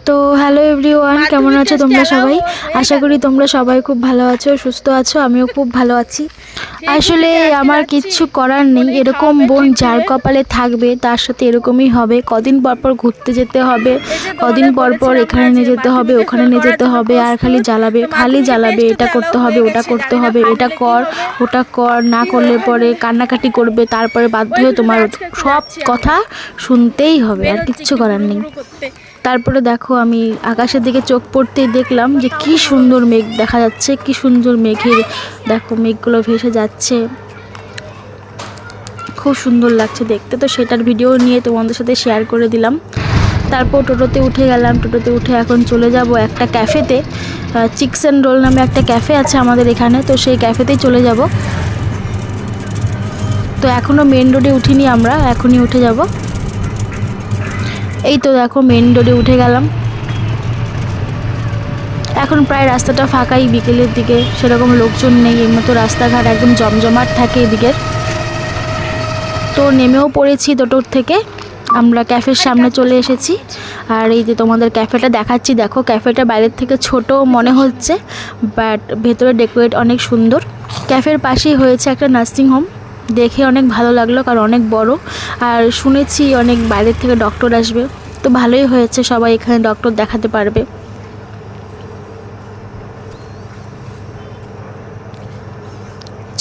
তো hello everyone, কেমন আছো তোমরা সবাই? আশা করি তোমরা সবাই খুব ভালো আছো, সুস্থ আছো। আমিও খুব ভালো আছি। আসলে আমার কিচ্ছু করার নেই, এরকম বোন যার কপালে থাকবে তার সাথে এরকমই হবে। কদিন পর পর ঘুরতে যেতে হবে, কদিন পর পর এখানে নিয়ে যেতে হবে, ওখানে নিয়ে যেতে হবে, আর খালি জ্বালাবে, এটা করতে হবে, ওটা করতে হবে, এটা কর, ওটা কর, না করলে পরে কান্নাকাটি করবে, তারপরে বাধ্য হয়ে তোমার সব কথা শুনতেই হবে, আর কিচ্ছু করার নেই। তারপরে দেখো আমি আকাশের দিকে চোখ পড়তেই দেখলাম যে কি সুন্দর মেঘ দেখা যাচ্ছে, কি সুন্দর মেঘের দেখো মেঘগুলো ভেসে যাচ্ছে, খুব সুন্দর লাগছে দেখতে। তো সেটার ভিডিও নিয়ে তোমাদের সাথে শেয়ার করে দিলাম। তারপর টোটোতে উঠে গেলাম, টোটোতে উঠে এখন চলে যাব একটা ক্যাফেতে। চিকেন অ্যান্ড রোল নামে একটা ক্যাফে আছে আমাদের এখানে, তো সেই ক্যাফেতেই চলে যাব। তো এখনও মেন রোডে উঠিনি আমরা, এখনই উঠে যাব। এই তো দেখো মেন রোডে উঠে গেলাম। এখন প্রায় রাস্তাটা ফাঁকাই, বিকেলের দিকে সেরকম লোকজন নেই, এর মতো রাস্তাঘাট একদম জমজমাট থাকে এদিকের। তো নেমেও পড়েছি টোটোর থেকে, আমরা ক্যাফের সামনে চলে এসেছি। আর এই যে তোমাদের ক্যাফেটা দেখাচ্ছি, দেখো ক্যাফেটা বাইরের থেকে ছোট মনে হচ্ছে, বাট ভেতরে ডেকোরেট অনেক সুন্দর। ক্যাফের পাশেই হয়েছে একটা নার্সিং হোম, দেখে অনেক ভালো লাগলো, কারণ অনেক বড়। আর শুনেছি অনেক বাইরের থেকে ডক্টর আসবে, তো ভালোই হয়েছে, সবাই এখানে ডক্টর দেখাতে পারবে।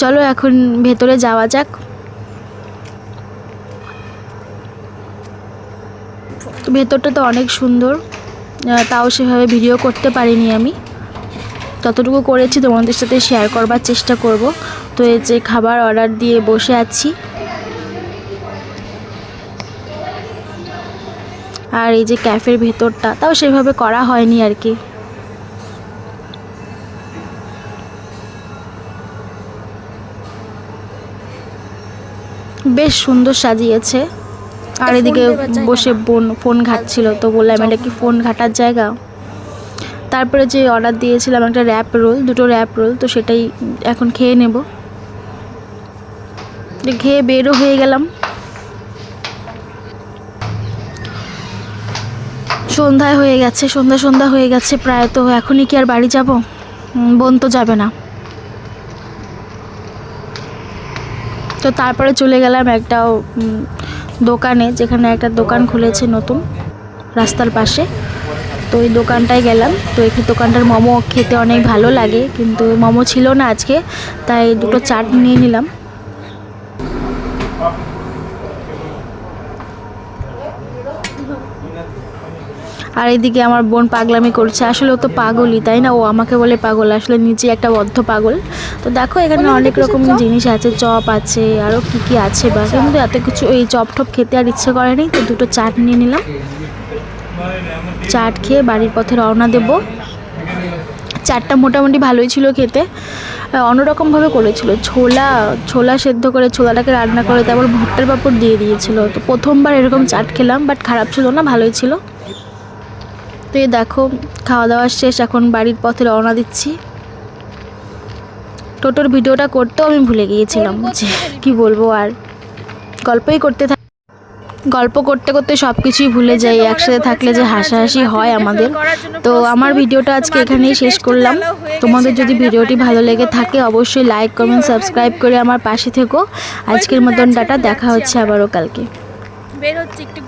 চলো এখন ভেতরে যাওয়া যাক। ভেতরটা তো অনেক সুন্দর, তাও সেভাবে ভিডিও করতে পারিনি আমি, যতটুকু করেছি তোমাদের সাথে শেয়ার করবার চেষ্টা করব। তো এই যে খাবার অর্ডার দিয়ে বসে আছি, আর এই যে ক্যাফের ভেতরটা তাও সেভাবে করা হয়নি আর কি। বেশ সুন্দর সাজিয়েছে। আর এদিকে বসে বোন ফোন ঘাটছিল, তো বললাম এটা কি ফোন ঘাটার জায়গা। তারপরে যে অর্ডার দিয়েছিলাম একটা র্যাপ রোল, দুটো র্যাপ রোল, তো সেটাই এখন খেয়ে নেব। খেয়ে বেরও হয়ে গেলাম। সন্ধ্যা হয়ে গেছে প্রায়, তো এখনই কি আর বাড়ি যাব? বোন তো যাবে না। তো তারপরে চলে গেলাম একটা দোকানে, যেখানে একটা দোকান খুলেছে নতুন রাস্তার পাশে, তো ওই দোকানটায় গেলাম। তো এই দোকানটার মোমো খেতে অনেক ভালো লাগে, কিন্তু মোমো ছিল না আজকে, তাই দুটো চাট নিয়ে নিলাম। আর এইদিকে আমার বোন পাগলামি করছে, আসলে ও তো পাগলই, তাই না? ও আমাকে বলে পাগল, আসলে নিচে একটা বদ্ধ পাগল। তো দেখো এখানে অনেক রকম জিনিস আছে, চপ আছে, আরও কী কী আছে বা, কিন্তু এত কিছু এই চপ টপ খেতে আর ইচ্ছে করেনি, তো দুটো চাট নিয়ে নিলাম। চাট খেয়ে বাড়ির পথে রওনা দেব। চাটটা মোটামুটি ভালোই ছিল খেতে, অন্যরকমভাবে করেছিল। ছোলা সেদ্ধ করে ছোলাটাকে রান্না করে তারপর ভুট্টার পাঁপড় দিয়ে দিয়েছিল। তো প্রথমবার এরকম চাট খেলাম, বাট খারাপ ছিল না, ভালোই ছিল। তো এই দেখো খাওয়া দাওয়া শেষ, এখন বাড়ির পথে রওনা দিচ্ছি। টোটোর ভিডিওটা করতেও আমি ভুলে গিয়েছিলাম, যে কী বলবো, আর গল্প করতে করতে সব কিছুই ভুলে যাই, একসাথে থাকলে যে হাসাহাসি হয় আমাদের। তো আমার ভিডিওটা আজকে এখানেই শেষ করলাম। তোমাদের যদি ভিডিওটি ভালো লেগে থাকে অবশ্যই লাইক কমেন্ট সাবস্ক্রাইব করে আমার পাশে থেকো। আজকের মতন টাটা, দেখা হচ্ছে আবারও কালকে। বের হচ্ছে একটু